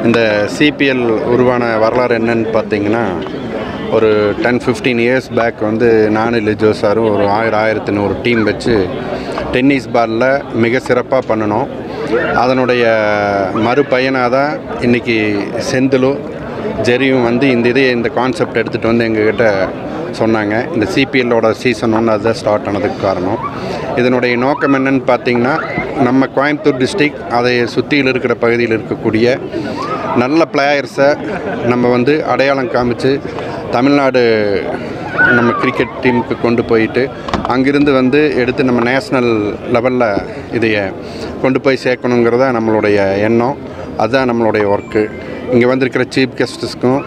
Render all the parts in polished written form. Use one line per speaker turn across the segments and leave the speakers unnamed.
இந்த சிபிஎல் உருவான வரலாறு என்னன்னு பார்த்தீங்கன்னா, ஒரு 10-15 இயர்ஸ் பேக் வந்து நானும் லிஜோ சாரும் ஒரு 1100 டீம் வச்சு டென்னிஸ் பாலில் மிக சிறப்பாக பண்ணினோம். அதனுடைய மறுபயனாக தான் இன்றைக்கி செந்திலும் ஜெரியும் வந்து இந்த கான்செப்ட் எடுத்துகிட்டு வந்து எங்ககிட்ட சொன்னாங்க. இந்த சிபிஎல்லோட சீசன் 1 அதுதான் ஸ்டார்ட் ஆனதுக்கு காரணம். இதனுடைய நோக்கம் என்னன்னு பார்த்திங்கன்னா, நம்ம கோயம்புத்தூர் டிஸ்ட்ரிக் அதை சுற்றியில் இருக்கிற பகுதியில் இருக்கக்கூடிய நல்ல பிளேயர்ஸை நம்ம வந்து அடையாளம் காமிச்சு தமிழ்நாடு நம்ம கிரிக்கெட் டீமுக்கு கொண்டு போயிட்டு அங்கிருந்து வந்து எடுத்து நம்ம நேஷ்னல் லெவலில் இதைய கொண்டு போய் சேர்க்கணுங்கிறதா நம்மளுடைய எண்ணம். அதுதான் நம்மளுடைய ஒர்க்கு. இங்கே வந்திருக்கிற சீஃப் கெஸ்ட்டுக்கும்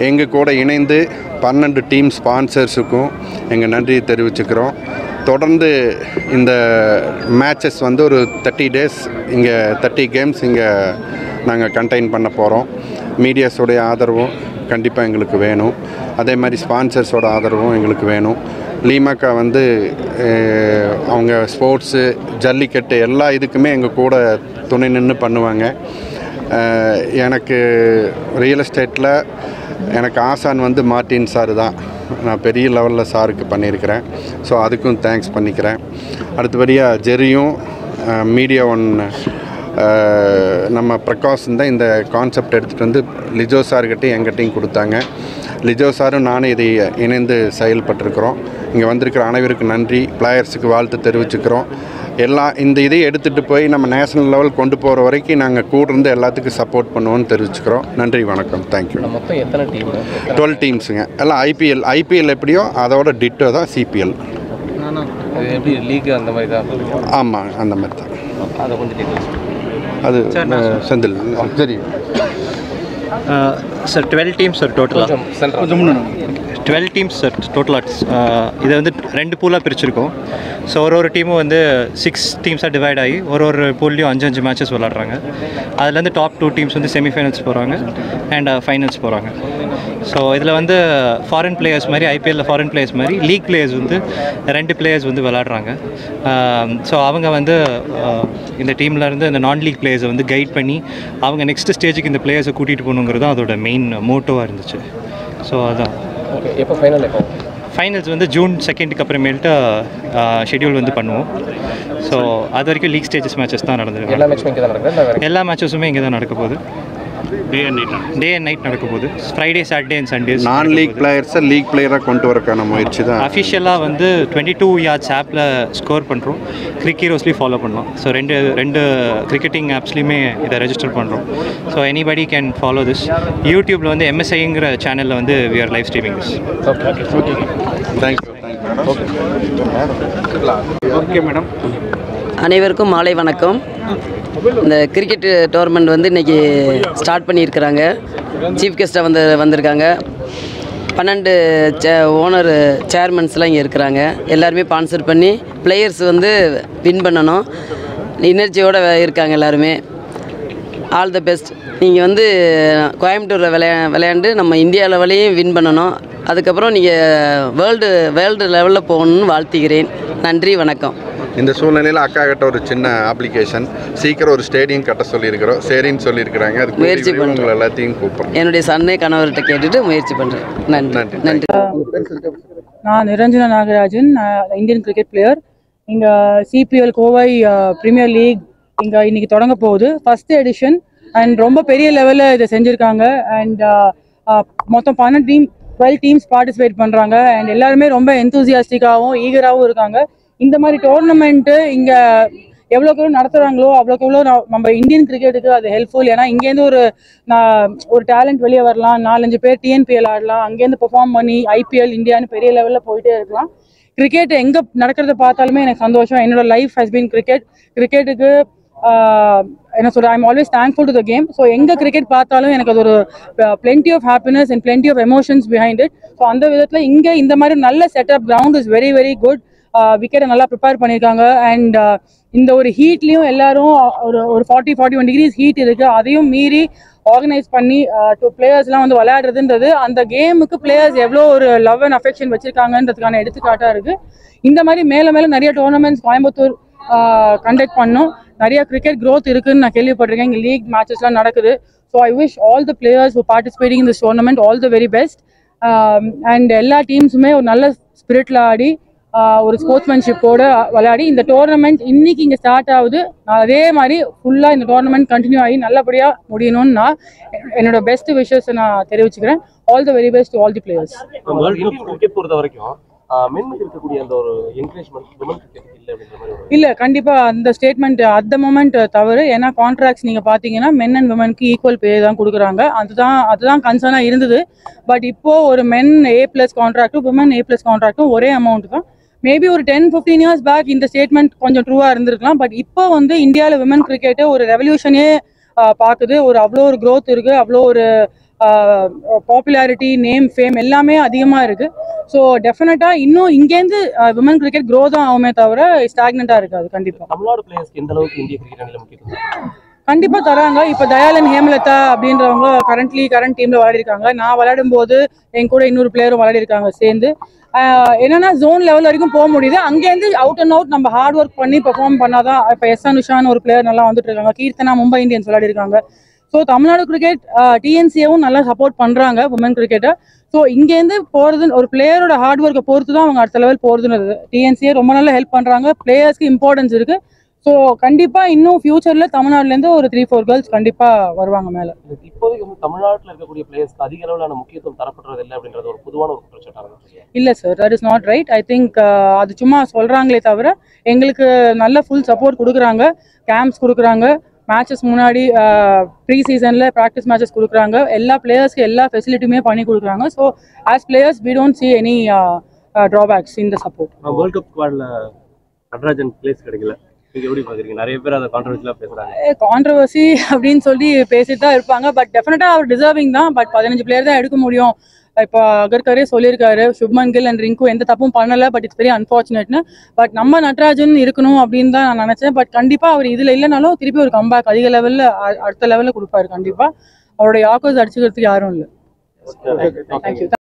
எங்கள் கூட இணைந்து 12 டீம் ஸ்பான்சர்ஸுக்கும் எங்கள் நன்றியை தெரிவிச்சுக்கிறோம். தொடர்ந்து இந்த மேட்சஸ் வந்து ஒரு 30 டேஸ் இங்கே 30 கேம்ஸ் இங்கே நாங்கள் கண்டெயின் பண்ண போகிறோம். மீடியாஸோடைய ஆதரவும் கண்டிப்பாக எங்களுக்கு வேணும். அதே மாதிரி ஸ்பான்சர்ஸோட ஆதரவும் எங்களுக்கு வேணும். லீமாக்கா வந்து அவங்க ஸ்போர்ட்ஸு, ஜல்லிக்கட்டு எல்லா இதுக்குமே எங்கள் கூட துணை நின்று பண்ணுவாங்க. எனக்கு ரியல் எஸ்டேட்டில் எனக்கு ஆசான் வந்து மார்ட்டின் சார் தான். நான் பெரிய லெவலில் சாருக்கு பண்ணியிருக்கிறேன். ஸோ அதுக்கும் தேங்க்ஸ் பண்ணிக்கிறேன். அடுத்தபடியாக ஜெரியும் மீடியா ஒன் நம்ம பிரகாஷன் தான் இந்த கான்செப்ட் எடுத்துகிட்டு வந்து லிஜோ சார்கிட்டையும் எங்கிட்டையும் கொடுத்தாங்க. லிஜோ சாரும் நானும் இதை இணைந்து செயல்பட்டிருக்கிறோம். இங்கே வந்திருக்கிற அனைவருக்கு நன்றி, பிளேயர்ஸுக்கு வாழ்த்து தெரிவிச்சுக்கிறோம். இந்த இதை எடுத்துகிட்டு போய் நம்ம நேஷனல் லெவல் கொண்டு போகிற வரைக்கும் நாங்கள் கூட இருந்து எல்லாத்துக்கும் சப்போர்ட் பண்ணுவோன்னு தெரிவிச்சுக்கிறோம். நன்றி, வணக்கம், தேங்க்யூ.
மொத்தம் எத்தனை டீம்?
12 டீம்ஸுங்க. எல்லாம் ஐபிஎல் எப்படியோ அதோட டிட்டோ தான் சிபிஎல்.
எப்படி லீக் அந்த மாதிரி தான்?
ஆமாம், அந்த மாதிரி தான்.
அதை கொஞ்சம் டீட்டெயில்ஸ்
அது செந்தில் சரி
சார். 12 டீம்ஸ் சார் டோட்டலாக. 12 டீம்ஸ் சார் டோட்டலாக. இதை வந்து 2 பூலாக பிரிச்சிருக்கோம். ஸோ ஒரு டீமும் வந்து 6 டீம்ஸாக டிவைட் ஆகி ஒரு பூல்லையும் 5 மேட்சஸ் விளாட்றாங்க. அதுலேருந்து டாப் 2 டீம்ஸ் வந்து செமிஃபைனல்ஸ் போகிறாங்க அண்ட் ஃபைனல்ஸ் போகிறாங்க. ஸோ இதில் வந்து ஃபாரின் பிளேயர்ஸ் மாதிரி, ஐபிஎல்லில் ஃபாரின் பிளேயர்ஸ் மாதிரி லீக் பிளேயர்ஸ் வந்து 2 பிளேயர்ஸ் வந்து விளாட்றாங்க. ஸோ அவங்க வந்து இந்த டீம்லேருந்து இந்த நான் லீக் பிளேயர்ஸை வந்து கைட் பண்ணி அவங்க நெக்ஸ்ட் ஸ்டேஜுக்கு இந்த பிளேயர்ஸை கூட்டிகிட்டு போகணுங்கிறது தான் அதோட மெயின் மோட்டோவாக இருந்துச்சு. ஸோ அதான்.
ஓகே, எப்போ ஃபைனல்? எப்போ
ஃபைனல்ஸ் வந்து June 2 அப்புறமேல்ட்டு ஷெட்யூல் வந்து பண்ணுவோம். ஸோ அது வரைக்கும் லீக் ஸ்டேஜஸ் மேட்சஸ் தான் நடந்துருக்கு.
எல்லா மேட்சுமே இங்கே தான் நடக்குது?
எல்லா மேட்சஸுமே இங்கே தான் நடக்க போகுது. டே அண்ட் நைட் நடக்க போகுது. Friday, Saturday and Sundays.
நான் லீக் பிளேயர்ஸை லீக் பிளேயராக கொண்டு வரக்கான முயற்சி தான்.
அஃபிஷியலாக வந்து 22 yards ஆப்பில் ஸ்கோர் பண்ணுறோம். கிரிக் ஹீரோஸ்லேயும் ஃபாலோ பண்ணலாம். ஸோ ரெண்டு கிரிக்கெட்டிங் ஆப்ஸ்லேயுமே இதை ரெஜிஸ்டர் பண்ணுறோம். So anybody can follow this. யூடியூப்பில் வந்து MSIங்கிற சேனலில் வந்து we are live streaming this.
Thank you.
Okay madam.
அனைவருக்கும் மாலை வணக்கம். இந்த கிரிக்கெட் டோர்னமெண்ட் வந்து இன்றைக்கி ஸ்டார்ட் பண்ணியிருக்கிறாங்க. சீஃப் கெஸ்ட்டாக வந்திருக்காங்க. 12 ஓனர் சேர்மன்ஸ்லாம் இங்கே இருக்கிறாங்க. எல்லாருமே ஸ்பான்சர் பண்ணி பிளேயர்ஸ் வந்து வின் பண்ணணும் எனர்ஜியோடு இருக்காங்க எல்லாருமே. All the best. நீங்கள் வந்து கோயம்புத்தூரில் விளையாண்டு நம்ம இந்தியா லெவலையும் வின் பண்ணணும். அதுக்கப்புறம் நீங்கள் வேர்ல்டு லெவலில் போகணுன்னு வாழ்த்துகிறேன். நன்றி, வணக்கம்.
இந்த சூழ்நிலையில் அக்கா கிட்ட ஒரு சின்ன அப்ளிகேஷன், சீக்கிரம் ஒரு ஸ்டேடியம் கட்ட சொல்லியிருக்கிறோம். சரின்னு சொல்லியிருக்கிறாங்க. அதுக்கு முயற்சி பண்ணி உங்களை எல்லாத்தையும் கூப்பிட்றேன்.
என்னுடைய சன்னே கணவர்கிட்ட கேட்டுட்டு முயற்சி பண்ணுறேன். நன்றி நன்றி.
நான் Niranjana Nagarajan, Indian cricket player. இங்கே சிபிஎல் கோவை பிரீமியர் லீக் இங்கே இன்னைக்கு தொடங்க போகுது, ஃபர்ஸ்ட் எடிஷன். அண்ட் ரொம்ப பெரிய லெவலில் இதை செஞ்சுருக்காங்க. அண்ட் மொத்தம் 12 டீம்ஸ் பார்ட்டிசிபேட் பண்ணுறாங்க. அண்ட் எல்லாருமே ரொம்ப எந்தூசியாஸ்டிக்காகவும் ஈகராகவும் இருக்காங்க. இந்த மாதிரி டோர்னமெண்ட்டு இங்கே எவ்வளோக்கு நடத்துகிறாங்களோ அவ்வளோக்கு எவ்வளோ நம்ம இந்தியன் கிரிக்கெட்டுக்கு அது ஹெல்ப்ஃபுல். ஏன்னா இங்கேருந்து ஒரு டேலண்ட் வெளியே வரலாம், 4-5 பேர் டிஎன்பிஎல் ஆடலாம், அங்கேருந்து பெர்ஃபார்ம் பண்ணி ஐபிஎல் இந்தியான்னு பெரிய லெவலில் போயிட்டே இருக்கலாம். கிரிக்கெட் எங்கே நடக்கிறத பார்த்தாலுமே எனக்கு சந்தோஷம். என்னோட லைஃப் ஹஸ் பீன் கிரிக்கெட்டுக்கு என்ன சொல்கிறேன், I am always thankful to the game. So எங்கே கிரிக்கெட் பார்த்தாலும் எனக்கு அது ஒரு plenty of happiness and plenty of emotions behind it. So அந்த விதத்தில் இங்கே இந்த மாதிரி நல்ல setup, ground is very very good. விக்கெட்டை நல்லா ப்ரிப்பேர் பண்ணியிருக்காங்க. அண்ட் இந்த ஒரு ஹீட்லேயும் எல்லாரும் ஒரு 40-41 டிகிரிஸ் ஹீட் இருக்குது, அதையும் மீறி ஆர்கனைஸ் பண்ணி பிளேயர்ஸ்லாம் வந்து விளையாடுறதுன்றது அந்த கேமுக்கு பிளேயர்ஸ் எவ்வளோ ஒரு லவ் அண்ட் அஃபெக்ஷன் வச்சுருக்காங்கன்றதுக்கான எடுத்துக்காட்டாக இருக்குது. இந்த மாதிரி மேலே நிறைய டோர்னமெண்ட்ஸ் கோயம்புத்தூர் கண்டக்ட் பண்ணோம். நிறைய கிரிக்கெட் க்ரோத் இருக்குதுன்னு நான் கேள்விப்பட்டிருக்கேன். இங்கே லீக் மேட்சஸ்லாம் நடக்குது. So I wish all the players who are participating in this tournament all the very best. And எல்லா டீம்ஸுமே ஒரு நல்ல ஸ்பிரிட்ல ஆடி ஒரு ஸ்போர்ட்ஸ்மேன்ஷிப்போட விளையாடி இந்த டோர்னமெண்ட் இன்னைக்கு இங்கே ஸ்டார்ட் ஆகுது. நான் அதே மாதிரி ஃபுல்லாக இந்த டோர்னமெண்ட் கண்டினியூ ஆகி நல்லபடியாக முடியணும்னு நான் என்னோட பெஸ்ட் விஷஸ் நான் தெரிவிச்சுக்கிறேன். All the very best to all the players.
Cricket பொறுத்த வரைக்கும் மென்னுக்கு இருக்கக்கூடிய அந்த ஒரு என்கரேஜ்மெண்ட் விமன் கிரிக்கெட் இல்லை அப்படின்ற மாதிரி
இல்லை, கண்டிப்பாக அந்த ஸ்டேட்மெண்ட் அட் த மொமெண்ட் தவறு. ஏன்னா கான்ட்ராக்ட்ஸ் நீங்கள் பார்த்தீங்கன்னா மென் அண்ட் விமனுக்கு ஈக்குவல் பே தான் கொடுக்குறாங்க. அதுதான் கன்சர்னாக இருந்தது. பட் இப்போது ஒரு மென் A+ கான்ட்ராக்டும் விமன் A+ கான்ட்ராக்டும் ஒரே அமௌண்ட் தான். மேபி ஒரு 10-15 இயர்ஸ் பேக் இந்த ஸ்டேட்மெண்ட் கொஞ்சம் ட்ரூவாக இருந்திருக்கலாம். பட் இப்போ வந்து இந்தியாவில் விமன் கிரிக்கெட்டு ஒரு ரெவல்யூஷனே பார்க்குது. அவ்வளோ ஒரு க்ரோத் இருக்குது, அவ்வளோ ஒரு பாப்புலாரிட்டி, நேம், ஃபேம் எல்லாமே அதிகமாக இருக்குது. ஸோ டெஃபினட்டாக இன்னும் இங்கேருந்து விமன் கிரிக்கெட் க்ரோ தான் ஆகுமே தவிர ஸ்டாக்னண்ட்டாக இருக்காது. கண்டிப்பாக
தமிழ்நாடு பிளேயர்ஸ்க்கு எந்த அளவுக்கு இந்திய கிரிக்கெட் அணியில் முக்கியத்துவம்
கண்டிப்பாக தராங்க. இப்போ தயாளன் ஹேமலதா அப்படின்றவங்க கரண்ட் டீமில் விளையாடிருக்காங்க. நான் விளையாடும் போது என் கூட இன்னொரு பிளேயரும் விளையாடிருக்காங்க சேர்ந்து. என்னன்னா ஜோன் லெவல் வரைக்கும் போக முடியுது. அங்கேருந்து அவுட் அண்ட் அவுட் நம்ம ஹார்ட் ஒர்க் பண்ணி பெர்ஃபார்ம் பண்ணாதான். இப்போ எஸ் அனுஷான்னு ஒரு பிளேயர் நல்லா வந்துட்டு இருக்காங்க. கீர்த்தனா மும்பை இந்தியன்ஸ் விளையாடிருக்காங்க. ஸோ தமிழ்நாடு கிரிக்கெட் TNCAவும் நல்லா சப்போர்ட் பண்ணுறாங்க உமன் கிரிக்கெட்டை. ஸோ இங்கேருந்து போகிறது ஒரு பிளேயரோட ஹார்ட் ஒர்க்கை பொறுத்து தான் அவங்க அடுத்த லெவல் போகிறதுன்னு. TNCA ரொம்ப நல்லா ஹெல்ப் பண்ணுறாங்க. பிளேயர்ஸ்க்கு இம்பார்ட்டன்ஸ் இருக்குது. ஸோ கண்டிப்பாக இன்னும் ஃபியூச்சரில் தமிழ்நாட்டிலேருந்து ஒரு 3-4 கேர்ள்ஸ் கண்டிப்பாக வருவாங்க மேலே.
இப்போதைக்கு வந்து தமிழ்நாட்டில் இருக்கக்கூடிய பிளேயர்ஸ்க்கு அதிக அளவிலான முக்கியத்துவம் தரப்படுறது இல்லை அப்படின்றது ஒரு பொதுவான ஒரு குற்றச்சாட்டாக
இல்லை sir, that is not right. I think அது சும்மா சொல்கிறாங்களே தவிர எங்களுக்கு நல்ல ஃபுல் சப்போர்ட் கொடுக்குறாங்க. கேம்ப்ஸ் கொடுக்குறாங்க. மேட்சஸ் முன்னாடி ப்ரீ சீசனில் ப்ராக்டிஸ் மேட்சஸ் கொடுக்குறாங்க. எல்லா பிளேயர்ஸ்க்கு எல்லா ஃபெசிலிட்டியுமே பண்ணி கொடுக்குறாங்க. So as players we don't see any drawbacks in the support.
World cup ஸ்குவாட்ல நடராஜன் பிளேஸ் கிடைக்கல. எப்படி பாக்குறீங்க? நிறைய பேர் அதை கான்ட்ரவர்சியலா பேசுறாங்க.
கான்ட்ரவர்சி அப்படின்னு சொல்லி பேசிட்டு தான் இருப்பாங்க. பட் டெஃபினட்டாக அவர் டிசர்விங் தான். பட் 15 பிளேயர் தான் எடுக்க முடியும். இப்போ அகர்கரே சொல்லியிருக்காரு சுப்மன் கில் அண்ட் ரிங்கு எந்த தப்பும் பண்ணலை. பட் இட்ஸ் வெரி அன்ஃபார்ச்சுனேட்னு. பட் நம்ம நட்ராஜன் இருக்கணும் அப்படின்னு தான் நான் நினச்சேன். பட் கண்டிப்பாக அவர் இதில் இல்லைனாலும் திருப்பி ஒரு கம்பேக் அதிக லெவலில் அடுத்த லெவலில் கொடுப்பாரு. கண்டிப்பாக அவருடைய யாக்கர்ஸ் அடிச்சுக்கிறதுக்கு யாரும் இல்லை. தேங்க்யூ.